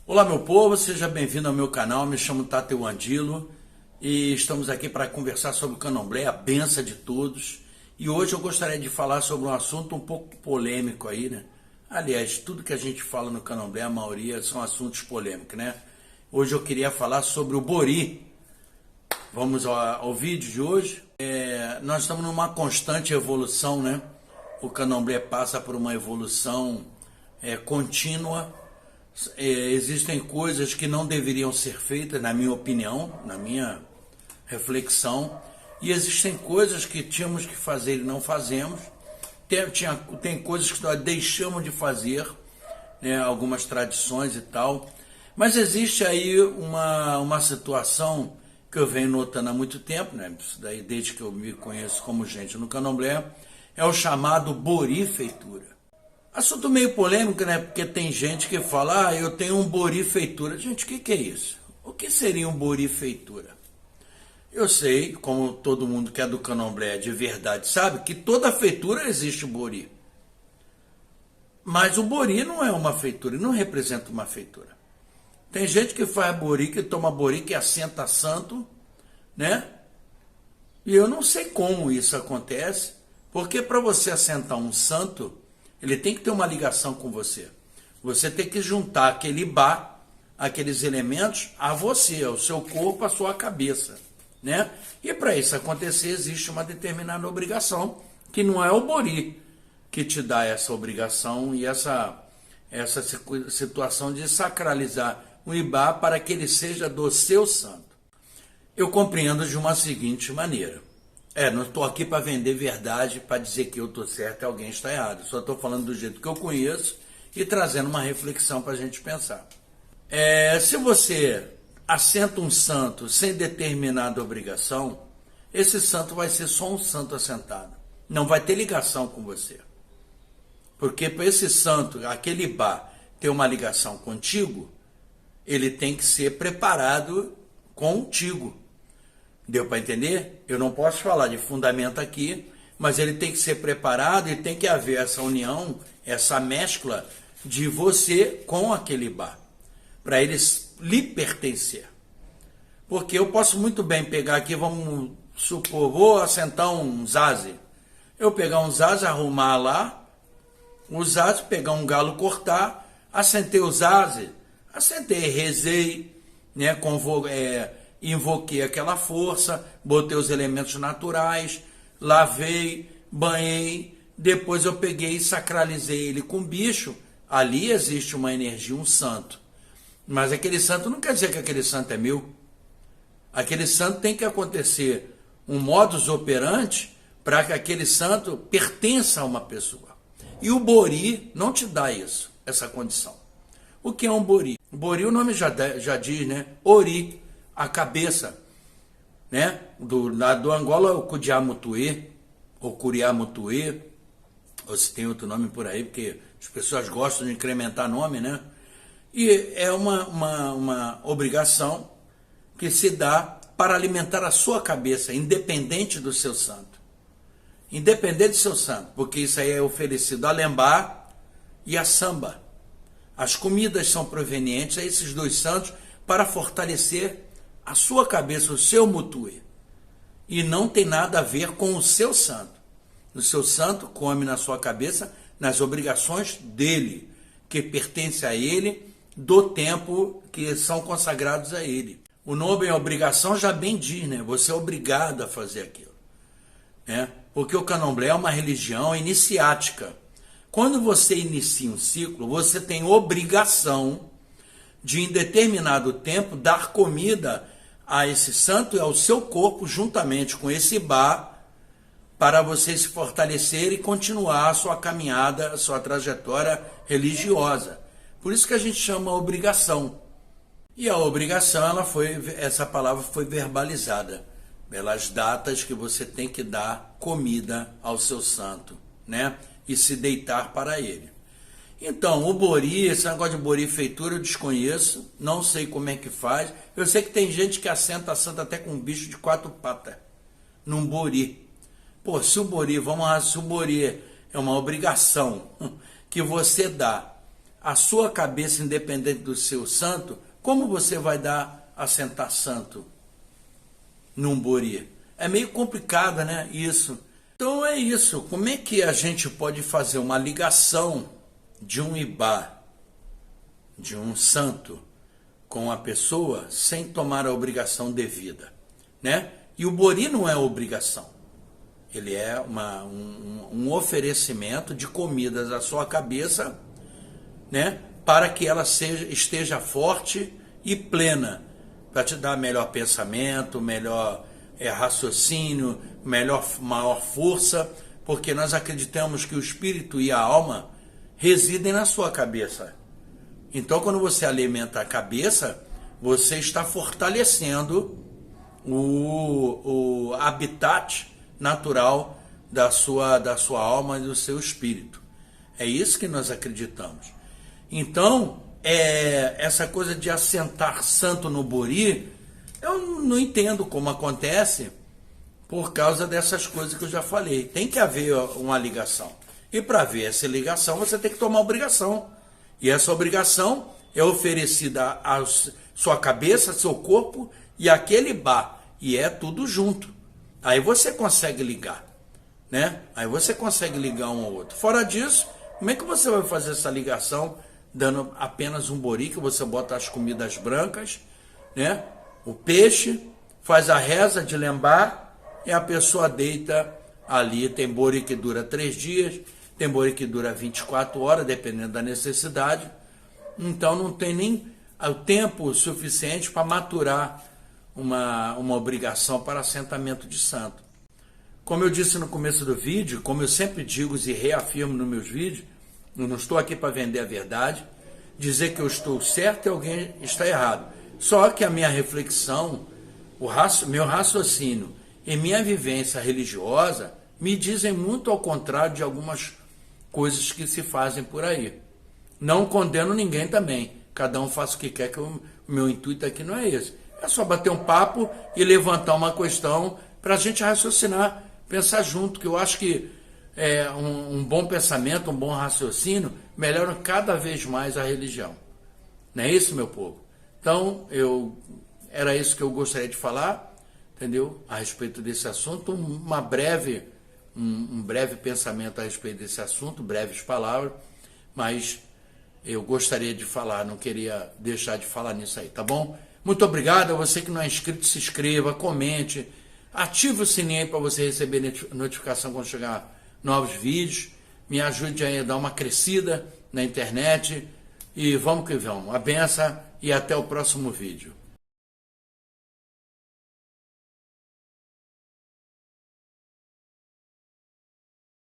Olá meu povo, seja bem-vindo ao meu canal, me chamo Tateu Andilo e estamos aqui para conversar sobre o candomblé, a benção de todos. E hoje eu gostaria de falar sobre um assunto um pouco polêmico aí, né? Aliás, tudo que a gente fala no candomblé, a maioria são assuntos polêmicos, né? Hoje eu queria falar sobre o Bori. Vamos ao vídeo de hoje. Nós estamos numa constante evolução, né? O candomblé passa por uma evolução contínua. Existem coisas que não deveriam ser feitas, na minha opinião, na minha reflexão, e existem coisas que tínhamos que fazer e não fazemos. Tem coisas que nós deixamos de fazer, né, algumas tradições e tal, mas existe aí uma situação que eu venho notando há muito tempo, né, isso daí desde que eu me conheço como gente no candomblé, é o chamado Bori Feitura. Assunto meio polêmico, né? Porque tem gente que fala, eu tenho um Bori Feitura. Gente, o que é isso? O que seria um Bori Feitura? Eu sei, como todo mundo que é do candomblé de verdade sabe, que toda feitura existe Bori. Mas o Bori não é uma feitura, não representa uma feitura. Tem gente que faz Bori, que toma Bori, que assenta santo, né? E eu não sei como isso acontece, porque para você assentar um santo, ele tem que ter uma ligação com você. Você tem que juntar aquele Ibá, aqueles elementos, a você, ao seu corpo, à sua cabeça, né? E para isso acontecer, existe uma determinada obrigação, que não é o Bori que te dá essa obrigação e essa situação de sacralizar o Ibá para que ele seja do seu santo. Eu compreendo de uma seguinte maneira. Não estou aqui para vender verdade, para dizer que eu estou certo e alguém está errado. Só estou falando do jeito que eu conheço e trazendo uma reflexão para a gente pensar. Se você assenta um santo sem determinada obrigação, esse santo vai ser só um santo assentado. Não vai ter ligação com você. Porque para esse santo, aquele Ibá, ter uma ligação contigo, ele tem que ser preparado contigo. Deu para entender? Eu não posso falar de fundamento aqui, mas ele tem que ser preparado e tem que haver essa união, essa mescla de você com aquele Ibá, para eles lhe pertencer. Porque eu posso muito bem pegar aqui, vamos supor, vou assentar um zaze. Eu pegar um zaze, arrumar lá, o zaze, pegar um galo, cortar, assentei o zaze, assentei, rezei, né, invoquei aquela força, botei os elementos naturais, lavei, banhei, depois eu peguei e sacralizei ele com bicho. Ali existe uma energia, um santo. Mas aquele santo não quer dizer que aquele santo é meu. Aquele santo tem que acontecer um modus operandi para que aquele santo pertença a uma pessoa. E o Bori não te dá isso, essa condição. O que é um Bori? Bori, o nome já diz, né? Ori, a cabeça, né? Do Angola é o Kudiamutuê, ou Curiamutuê, ou se tem outro nome por aí, porque as pessoas gostam de incrementar nome, né? E é uma obrigação que se dá para alimentar a sua cabeça, independente do seu santo. Independente do seu santo, porque isso aí é oferecido a Lembá e a Samba. As comidas são provenientes a esses dois santos para fortalecer a sua cabeça, o seu mutuê. E não tem nada a ver com o seu santo. O seu santo come na sua cabeça nas obrigações dele, que pertence a ele, do tempo que são consagrados a ele. O nome obrigação já bem diz, né? Você é obrigado a fazer aquilo, né? Porque o candomblé é uma religião iniciática. Quando você inicia um ciclo, você tem obrigação de, em determinado tempo, dar comida a esse santo e ao seu corpo, juntamente com esse Ibá, para você se fortalecer e continuar a sua caminhada, a sua trajetória religiosa. Por isso que a gente chama obrigação. E a obrigação, essa palavra foi verbalizada pelas datas que você tem que dar comida ao seu santo, né? E se deitar para ele. Então, o Bori, esse negócio de Bori Feitura eu desconheço, não sei como é que faz. Eu sei que tem gente que assenta santa até com um bicho de 4 patas, num Bori. Pô, se o Bori é uma obrigação que você dá a sua cabeça independente do seu santo, como você vai dar a sentar santo num bori? É meio complicado, né? Isso. Então é isso. Como é que a gente pode fazer uma ligação de um ibá, de um santo, com a pessoa sem tomar a obrigação devida, né? E o bori não é obrigação. Ele é um oferecimento de comidas à sua cabeça, né? Para que ela esteja forte e plena, para te dar melhor pensamento, melhor raciocínio, maior força, porque nós acreditamos que o espírito e a alma residem na sua cabeça. Então, quando você alimenta a cabeça, você está fortalecendo o habitat natural da sua alma e do seu espírito. É isso que nós acreditamos. Então, essa coisa de assentar santo no bori, eu não entendo como acontece, por causa dessas coisas que eu já falei. Tem que haver uma ligação. E para haver essa ligação, você tem que tomar obrigação. E essa obrigação é oferecida à sua cabeça, seu corpo e aquele ibá. E é tudo junto. Aí você consegue ligar, né? Aí você consegue ligar um ao outro. Fora disso, como é que você vai fazer essa ligação dando apenas um bori, que você bota as comidas brancas, né? O peixe, faz a reza de lembrar e a pessoa deita ali. Tem bori que dura 3 dias, tem bori que dura 24 horas, dependendo da necessidade. Então não tem nem o tempo suficiente para maturar uma obrigação para assentamento de santo. Como eu disse no começo do vídeo, como eu sempre digo e reafirmo nos meus vídeos, eu não estou aqui para vender a verdade, dizer que eu estou certo e alguém está errado. Só que a minha reflexão, meu raciocínio e minha vivência religiosa me dizem muito ao contrário de algumas coisas que se fazem por aí. Não condeno ninguém também. Cada um faz o que quer, que o meu intuito aqui não é esse. É só bater um papo e levantar uma questão para a gente raciocinar, pensar junto, que eu acho que um bom pensamento, um bom raciocínio melhora cada vez mais a religião. Não é isso, meu povo? Então, era isso que eu gostaria de falar, entendeu? A respeito desse assunto, um breve pensamento a respeito desse assunto, breves palavras, mas eu gostaria de falar, não queria deixar de falar nisso aí, tá bom? Muito obrigado. A você que não é inscrito, se inscreva, comente, ative o sininho aí para você receber notificação quando chegar novos vídeos, me ajude aí a dar uma crescida na internet e vamos que vamos. A benção e até o próximo vídeo.